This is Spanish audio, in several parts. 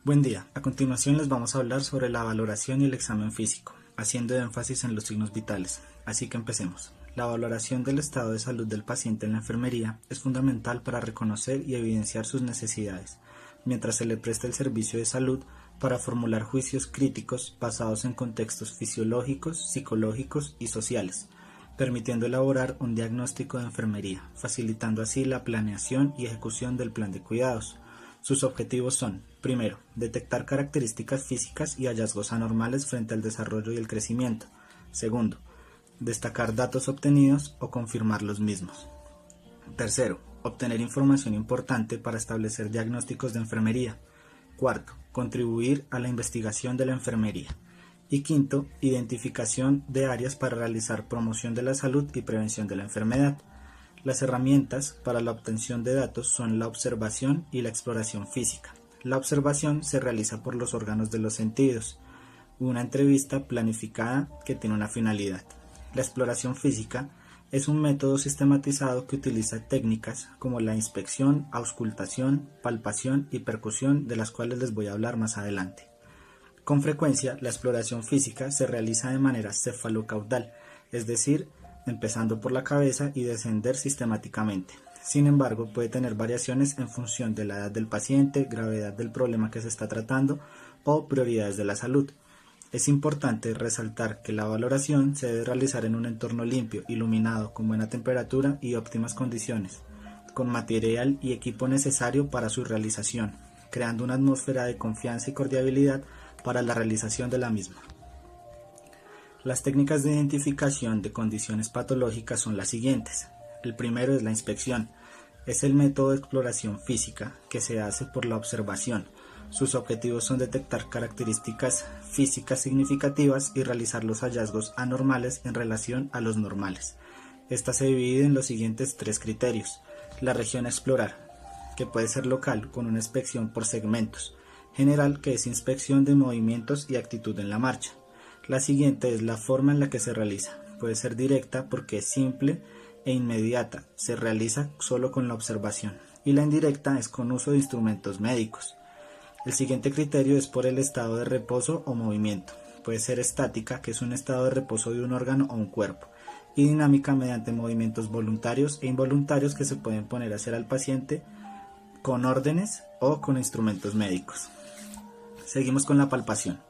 Buen día, a continuación les vamos a hablar sobre la valoración y el examen físico, haciendo énfasis en los signos vitales, así que empecemos. La valoración del estado de salud del paciente en la enfermería es fundamental para reconocer y evidenciar sus necesidades, mientras se le presta el servicio de salud para formular juicios críticos basados en contextos fisiológicos, psicológicos y sociales, permitiendo elaborar un diagnóstico de enfermería, facilitando así la planeación y ejecución del plan de cuidados. Sus objetivos son, primero, detectar características físicas y hallazgos anormales frente al desarrollo y el crecimiento. Segundo, destacar datos obtenidos o confirmar los mismos. Tercero, obtener información importante para establecer diagnósticos de enfermería. Cuarto, contribuir a la investigación de la enfermería. Y quinto, identificación de áreas para realizar promoción de la salud y prevención de la enfermedad. Las herramientas para la obtención de datos son la observación y la exploración física. La observación se realiza por los órganos de los sentidos, una entrevista planificada que tiene una finalidad. La exploración física es un método sistematizado que utiliza técnicas como la inspección, auscultación, palpación y percusión, de las cuales les voy a hablar más adelante. Con frecuencia, la exploración física se realiza de manera cefalocaudal, es decir, empezando por la cabeza y descender sistemáticamente. Sin embargo, puede tener variaciones en función de la edad del paciente, gravedad del problema que se está tratando o prioridades de la salud. Es importante resaltar que la valoración se debe realizar en un entorno limpio, iluminado, con buena temperatura y óptimas condiciones, con material y equipo necesario para su realización, creando una atmósfera de confianza y cordialidad para la realización de la misma. Las técnicas de identificación de condiciones patológicas son las siguientes. El primero es la inspección. Es el método de exploración física que se hace por la observación. Sus objetivos son detectar características físicas significativas y realizar los hallazgos anormales en relación a los normales. Esta se divide en los siguientes tres criterios. La región a explorar, que puede ser local con una inspección por segmentos. General, que es inspección de movimientos y actitud en la marcha. La siguiente es la forma en la que se realiza. Puede ser directa porque es simple e inmediata, se realiza solo con la observación. Y la indirecta es con uso de instrumentos médicos. El siguiente criterio es por el estado de reposo o movimiento. Puede ser estática, que es un estado de reposo de un órgano o un cuerpo. Y dinámica mediante movimientos voluntarios e involuntarios que se pueden poner a hacer al paciente con órdenes o con instrumentos médicos. Seguimos con la palpación.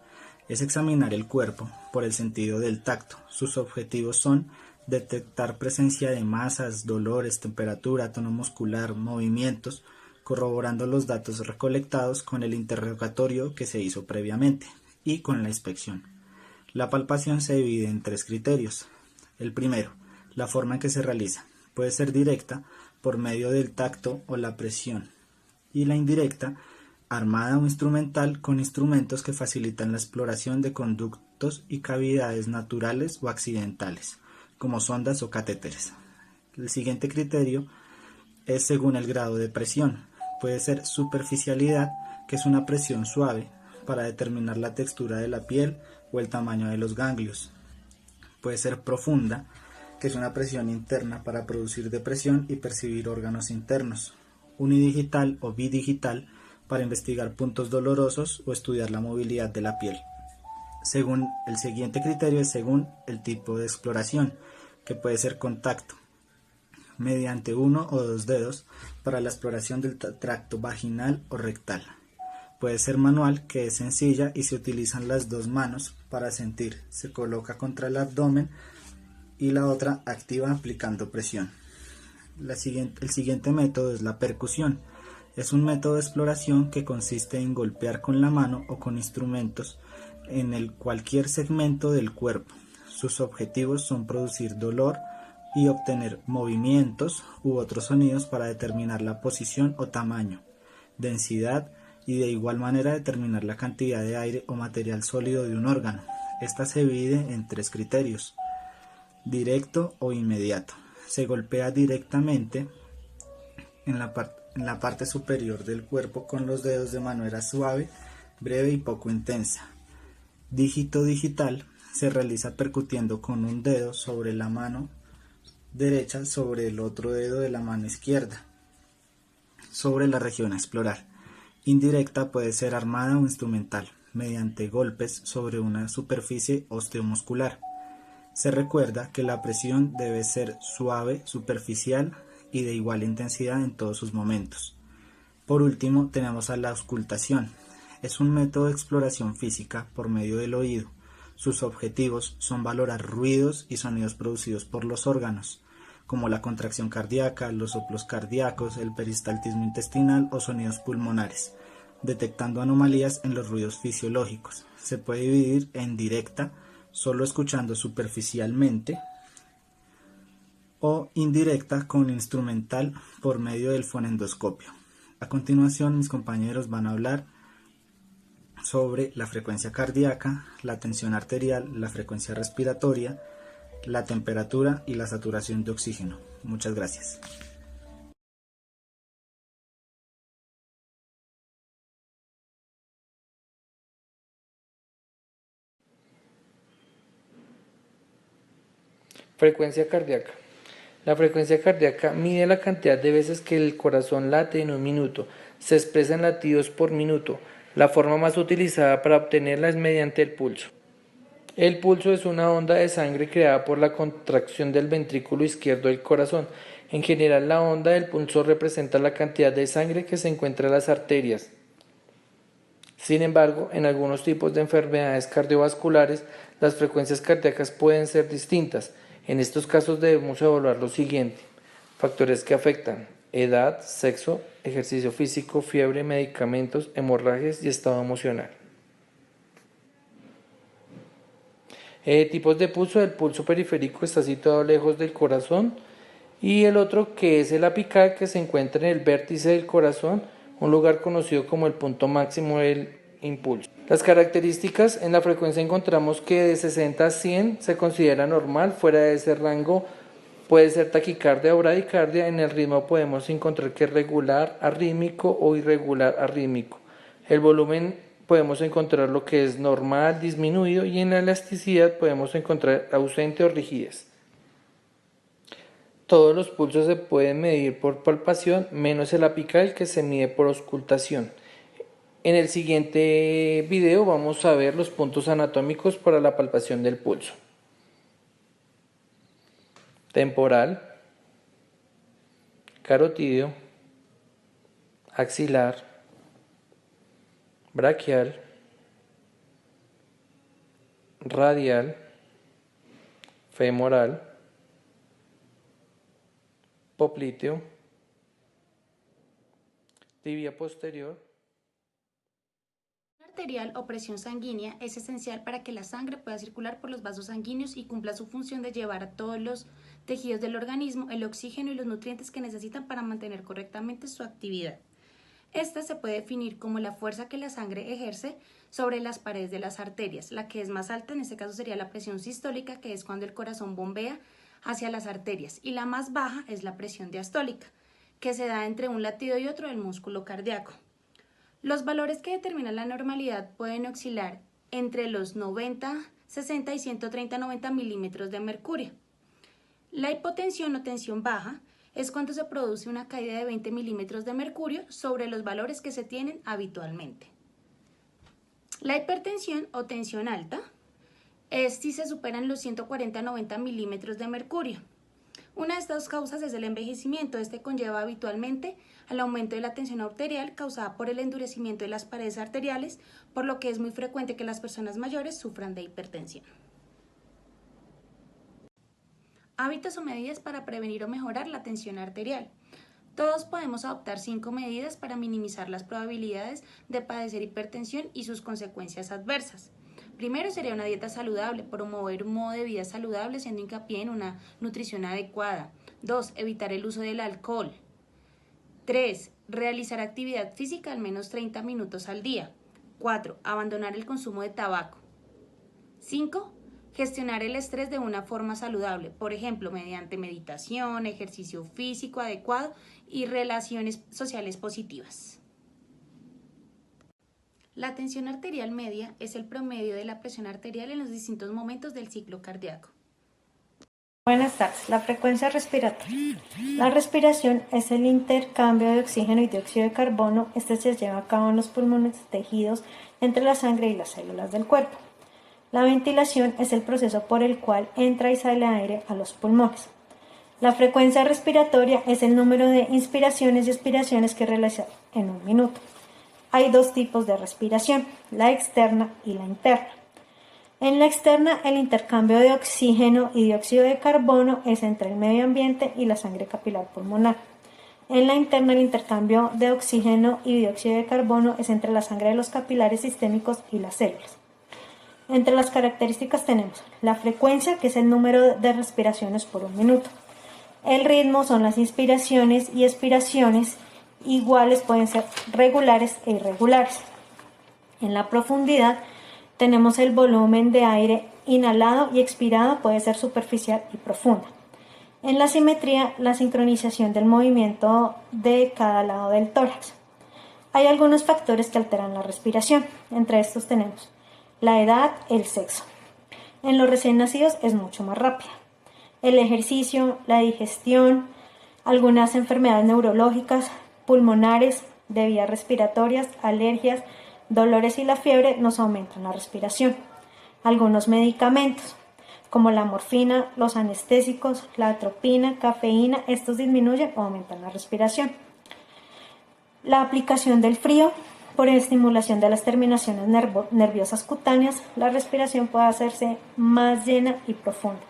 Es examinar el cuerpo por el sentido del tacto. Sus objetivos son detectar presencia de masas, dolores, temperatura, tono muscular, movimientos, corroborando los datos recolectados con el interrogatorio que se hizo previamente y con la inspección. La palpación se divide en tres criterios. El primero, la forma en que se realiza. Puede ser directa por medio del tacto o la presión, y la indirecta armada o instrumental con instrumentos que facilitan la exploración de conductos y cavidades naturales o accidentales, como sondas o catéteres. El siguiente criterio es según el grado de presión. Puede ser superficialidad, que es una presión suave para determinar la textura de la piel o el tamaño de los ganglios. Puede ser profunda, que es una presión interna para producir depresión y percibir órganos internos. Unidigital o bidigital, para investigar puntos dolorosos o estudiar la movilidad de la piel. Según el siguiente criterio es según el tipo de exploración, que puede ser contacto, mediante uno o dos dedos para la exploración del tracto vaginal o rectal. Puede ser manual, que es sencilla y se utilizan las dos manos para sentir, se coloca contra el abdomen y la otra activa aplicando presión. El siguiente método es la percusión. Es un método de exploración que consiste en golpear con la mano o con instrumentos en cualquier segmento del cuerpo. Sus objetivos son producir dolor y obtener movimientos u otros sonidos para determinar la posición o tamaño, densidad y de igual manera determinar la cantidad de aire o material sólido de un órgano. Esta se divide en tres criterios: directo o inmediato. Se golpea directamente en la parte superior del cuerpo con los dedos de manera suave, breve y poco intensa. Dígito digital se realiza percutiendo con un dedo sobre la mano derecha sobre el otro dedo de la mano izquierda, sobre la región a explorar. Indirecta puede ser armada o instrumental, mediante golpes sobre una superficie osteomuscular. Se recuerda que la presión debe ser suave, superficial y de igual intensidad en todos sus momentos. Por último, tenemos a la auscultación. Es un método de exploración física por medio del oído. Sus objetivos son valorar ruidos y sonidos producidos por los órganos, como la contracción cardíaca, los soplos cardíacos, el peristaltismo intestinal o sonidos pulmonares, detectando anomalías en los ruidos fisiológicos. Se puede dividir en directa, solo escuchando superficialmente, o indirecta con instrumental por medio del fonendoscopio. A continuación, mis compañeros van a hablar sobre la frecuencia cardíaca, la tensión arterial, la frecuencia respiratoria, la temperatura y la saturación de oxígeno. Muchas gracias. Frecuencia cardíaca. La frecuencia cardíaca mide la cantidad de veces que el corazón late en un minuto. Se expresa en latidos por minuto. La forma más utilizada para obtenerla es mediante el pulso. El pulso es una onda de sangre creada por la contracción del ventrículo izquierdo del corazón. En general, la onda del pulso representa la cantidad de sangre que se encuentra en las arterias. Sin embargo, en algunos tipos de enfermedades cardiovasculares, las frecuencias cardíacas pueden ser distintas. En estos casos debemos evaluar lo siguiente: factores que afectan: edad, sexo, ejercicio físico, fiebre, medicamentos, hemorragias y estado emocional. Tipos de pulso. El pulso periférico está situado lejos del corazón, y el otro, que es el apical, que se encuentra en el vértice del corazón, un lugar conocido como el punto máximo del impulso. Las características: en la frecuencia encontramos que de 60 a 100 se considera normal. Fuera de ese rango puede ser taquicardia o bradicardia. En el ritmo podemos encontrar que es regular arrítmico o irregular arrítmico. El volumen podemos encontrar lo que es normal, disminuido, y en la elasticidad podemos encontrar ausente o rigidez. Todos los pulsos se pueden medir por palpación, menos el apical, que se mide por auscultación. En el siguiente video vamos a ver los puntos anatómicos para la palpación del pulso: temporal, carotídeo, axilar, braquial, radial, femoral, popliteo, tibia posterior. Arterial o presión sanguínea es esencial para que la sangre pueda circular por los vasos sanguíneos y cumpla su función de llevar a todos los tejidos del organismo el oxígeno y los nutrientes que necesitan para mantener correctamente su actividad. Esta se puede definir como la fuerza que la sangre ejerce sobre las paredes de las arterias. La que es más alta en este caso sería la presión sistólica, que es cuando el corazón bombea hacia las arterias, y la más baja es la presión diastólica, que se da entre un latido y otro del músculo cardíaco. Los valores que determinan la normalidad pueden oscilar entre los 90, 60 y 130-90 milímetros de mercurio. La hipotensión o tensión baja es cuando se produce una caída de 20 milímetros de mercurio sobre los valores que se tienen habitualmente. La hipertensión o tensión alta es si se superan los 140-90 milímetros de mercurio. Una de estas causas es el envejecimiento. Este conlleva habitualmente al aumento de la tensión arterial causada por el endurecimiento de las paredes arteriales, por lo que es muy frecuente que las personas mayores sufran de hipertensión. Hábitos o medidas para prevenir o mejorar la tensión arterial. Todos podemos adoptar 5 medidas para minimizar las probabilidades de padecer hipertensión y sus consecuencias adversas. Primero sería una dieta saludable, promover un modo de vida saludable haciendo hincapié en una nutrición adecuada. 2. Evitar el uso del alcohol. 3. Realizar actividad física al menos 30 minutos al día. 4. Abandonar el consumo de tabaco. 5. Gestionar el estrés de una forma saludable, por ejemplo, mediante meditación, ejercicio físico adecuado y relaciones sociales positivas. La tensión arterial media es el promedio de la presión arterial en los distintos momentos del ciclo cardíaco. Buenas tardes. La frecuencia respiratoria. La respiración es el intercambio de oxígeno y dióxido de carbono. Este se lleva a cabo en los pulmones, tejidos, entre la sangre y las células del cuerpo. La ventilación es el proceso por el cual entra y sale aire a los pulmones. La frecuencia respiratoria es el número de inspiraciones y expiraciones que realiza en un minuto. Hay dos tipos de respiración, la externa y la interna. En la externa, el intercambio de oxígeno y dióxido de carbono es entre el medio ambiente y la sangre capilar pulmonar. En la interna, el intercambio de oxígeno y dióxido de carbono es entre la sangre de los capilares sistémicos y las células. Entre las características tenemos la frecuencia, que es el número de respiraciones por un minuto. El ritmo son las inspiraciones y expiraciones iguales, pueden ser regulares e irregulares. En la profundidad, tenemos el volumen de aire inhalado y expirado, puede ser superficial y profunda. En la simetría, la sincronización del movimiento de cada lado del tórax. Hay algunos factores que alteran la respiración. Entre estos tenemos la edad, el sexo. En los recién nacidos es mucho más rápida. El ejercicio, la digestión, algunas enfermedades neurológicas, pulmonares, de vías respiratorias, alergias, dolores y la fiebre nos aumentan la respiración. Algunos medicamentos, como la morfina, los anestésicos, la atropina, cafeína, estos disminuyen o aumentan la respiración. La aplicación del frío, por estimulación de las terminaciones nerviosas cutáneas, la respiración puede hacerse más llena y profunda.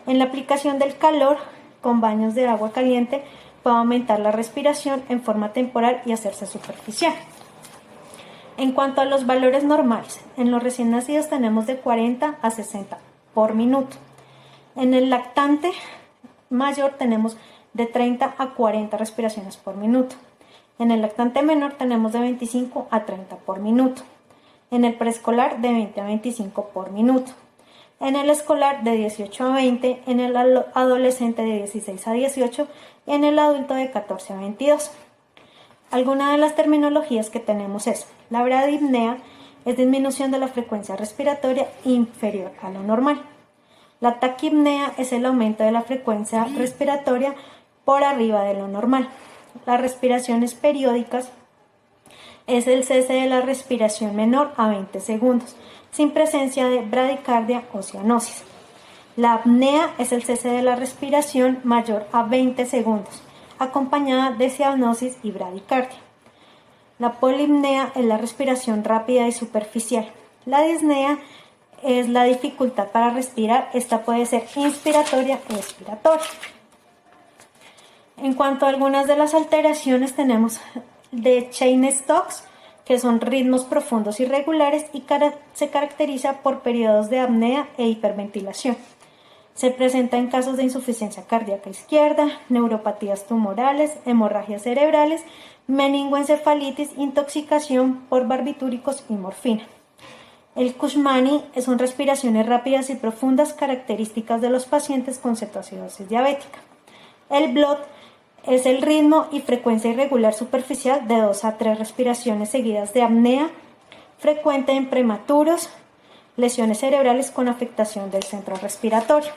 En la aplicación del calor, con baños de agua caliente, puede aumentar la respiración en forma temporal y hacerse superficial. En cuanto a los valores normales, en los recién nacidos tenemos de 40 a 60 por minuto. En el lactante mayor tenemos de 30 a 40 respiraciones por minuto. En el lactante menor tenemos de 25 a 30 por minuto. En el preescolar de 20 a 25 por minuto. En el escolar de 18 a 20, en el adolescente de 16 a 18 y en el adulto de 14 a 22. Alguna de las terminologías que tenemos es la bradipnea, es disminución de la frecuencia respiratoria inferior a lo normal. La taquipnea es el aumento de la frecuencia respiratoria por arriba de lo normal. Las respiraciones periódicas es el cese de la respiración menor a 20 segundos, sin presencia de bradicardia o cianosis. La apnea es el cese de la respiración mayor a 20 segundos, acompañada de cianosis y bradicardia. La polipnea es la respiración rápida y superficial. La disnea es la dificultad para respirar. Esta puede ser inspiratoria o expiratoria. En cuanto a algunas de las alteraciones, tenemos de Cheyne-Stokes, que son ritmos profundos y regulares y se caracteriza por periodos de apnea e hiperventilación. Se presenta en casos de insuficiencia cardíaca izquierda, neuropatías tumorales, hemorragias cerebrales, meningoencefalitis, intoxicación por barbitúricos y morfina. El Kushmani son respiraciones rápidas y profundas características de los pacientes con cetoacidosis diabética. El Blot es el ritmo y frecuencia irregular superficial de 2 a 3 respiraciones seguidas de apnea, frecuente en prematuros, lesiones cerebrales con afectación del centro respiratorio.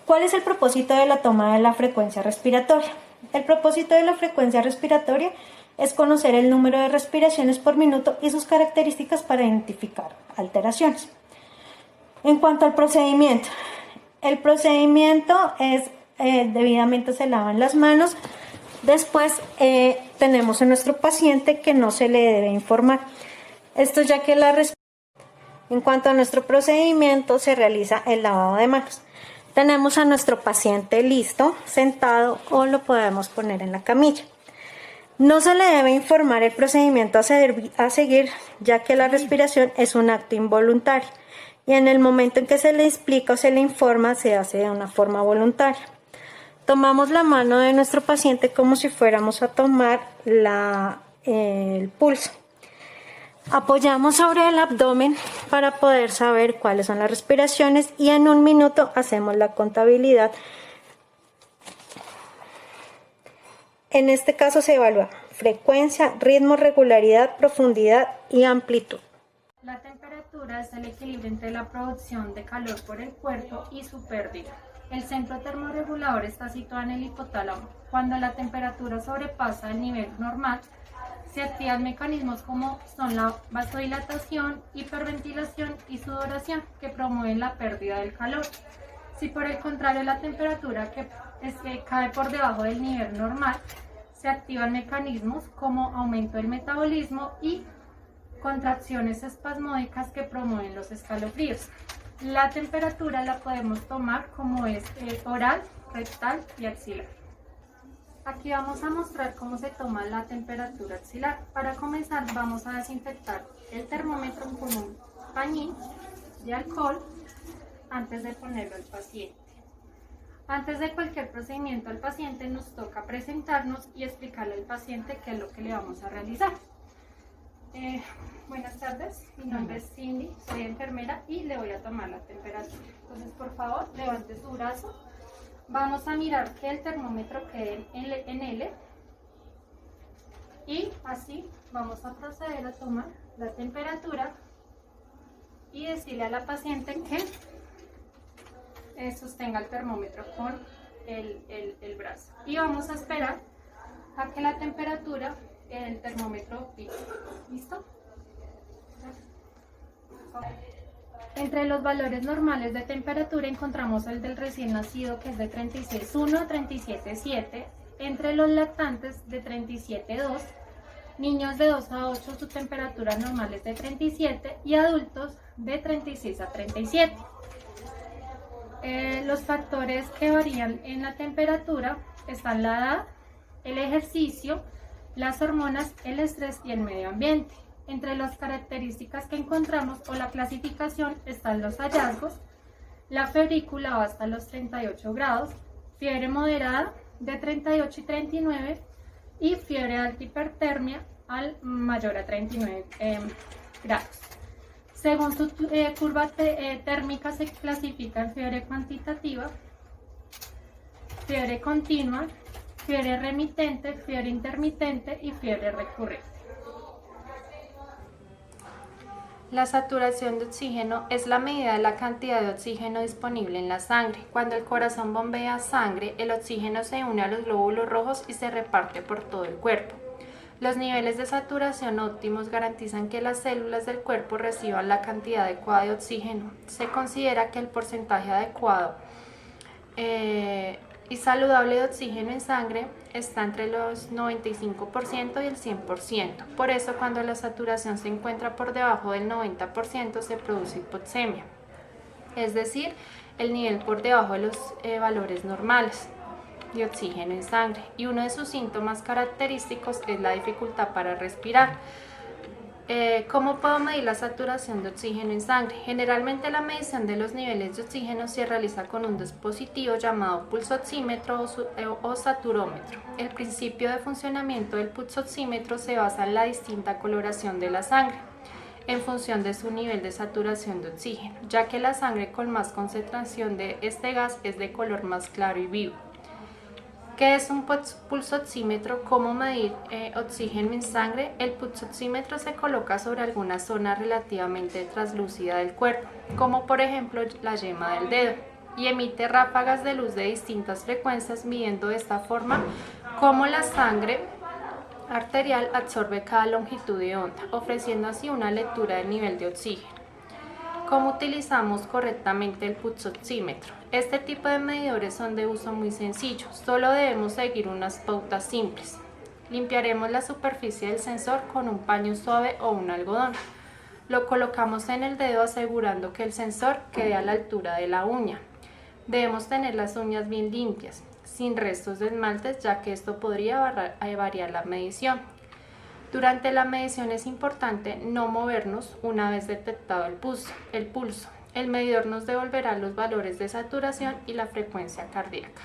¿Cuál es el propósito de la toma de la frecuencia respiratoria? El propósito de la frecuencia respiratoria es conocer el número de respiraciones por minuto y sus características para identificar alteraciones. En cuanto al procedimiento, el procedimiento es debidamente se lavan las manos. Después tenemos a nuestro paciente que no se le debe informar. Esto ya que en cuanto a nuestro procedimiento se realiza el lavado de manos. Tenemos a nuestro paciente listo, sentado o lo podemos poner en la camilla. No se le debe informar el procedimiento a seguir, ya que la respiración es un acto involuntario y en el momento en que se le explica o se le informa se hace de una forma voluntaria. Tomamos la mano de nuestro paciente como si fuéramos a tomar el pulso. Apoyamos sobre el abdomen para poder saber cuáles son las respiraciones y en un minuto hacemos la contabilidad. En este caso se evalúa frecuencia, ritmo, regularidad, profundidad y amplitud. La temperatura es el el equilibrio entre la producción de calor por el cuerpo y su pérdida. El centro termorregulador está situado en el hipotálamo. Cuando la temperatura sobrepasa el nivel normal, se activan mecanismos como son la vasodilatación, hiperventilación y sudoración, que promueven la pérdida del calor. Si por el contrario la temperatura cae por debajo del nivel normal, se activan mecanismos como aumento del metabolismo y contracciones espasmódicas que promueven los escalofríos. La temperatura la podemos tomar como es oral, rectal y axilar. Aquí vamos a mostrar cómo se toma la temperatura axilar. Para comenzar vamos a desinfectar el termómetro con un pañín de alcohol antes de ponerlo al paciente. Antes de cualquier procedimiento al paciente nos toca presentarnos y explicarle al paciente qué es lo que le vamos a realizar. Buenas tardes, mi nombre es Cindy, soy enfermera y le voy a tomar la temperatura. Entonces, por favor, levante su brazo. Vamos a mirar que el termómetro quede en L y así vamos a proceder a tomar la temperatura y decirle a la paciente que sostenga el termómetro con el brazo. Y vamos a esperar a que la temperatura el termómetro pique. ¿Listo? Entre los valores normales de temperatura encontramos el del recién nacido, que es de 36,1 a 37,7, entre los lactantes de 37,2, niños de 2 a 8 su temperatura normal es de 37 y adultos de 36 a 37. Los factores que varían en la temperatura están la edad, el ejercicio, las hormonas, el estrés y el medio ambiente. Entre las características que encontramos o la clasificación están los hallazgos. La febrícula va hasta los 38 grados, fiebre moderada de 38 y 39 y fiebre alta hipertermia al mayor a 39 grados. Según su curva térmica se clasifica en fiebre cuantitativa, fiebre continua, fiebre remitente, fiebre intermitente y fiebre recurrente. La saturación de oxígeno es la medida de la cantidad de oxígeno disponible en la sangre. Cuando el corazón bombea sangre, el oxígeno se une a los glóbulos rojos y se reparte por todo el cuerpo. Los niveles de saturación óptimos garantizan que las células del cuerpo reciban la cantidad adecuada de oxígeno. Se considera que el porcentaje adecuado y saludable de oxígeno en sangre está entre los 95% y el 100%. Por eso, cuando la saturación se encuentra por debajo del 90%, se produce hipoxemia, es decir, el nivel por debajo de los valores normales de oxígeno en sangre. Y uno de sus síntomas característicos es la dificultad para respirar. ¿Cómo puedo medir la saturación de oxígeno en sangre? Generalmente la medición de los niveles de oxígeno se realiza con un dispositivo llamado pulsoxímetro o saturómetro. El principio de funcionamiento del pulsoxímetro se basa en la distinta coloración de la sangre en función de su nivel de saturación de oxígeno, ya que la sangre con más concentración de este gas es de color más claro y vivo. ¿Qué es un pulsoxímetro? ¿Cómo medir oxígeno en sangre? El pulsoxímetro se coloca sobre alguna zona relativamente translúcida del cuerpo, como por ejemplo la yema del dedo, y emite ráfagas de luz de distintas frecuencias, midiendo de esta forma cómo la sangre arterial absorbe cada longitud de onda, ofreciendo así una lectura del nivel de oxígeno. ¿Cómo utilizamos correctamente el pulsoxímetro? Este tipo de medidores son de uso muy sencillo, solo debemos seguir unas pautas simples. Limpiaremos la superficie del sensor con un paño suave o un algodón. Lo colocamos en el dedo asegurando que el sensor quede a la altura de la uña. Debemos tener las uñas bien limpias, sin restos de esmaltes, ya que esto podría variar la medición. Durante la medición es importante no movernos una vez detectado el pulso. El medidor nos devolverá los valores de saturación y la frecuencia cardíaca.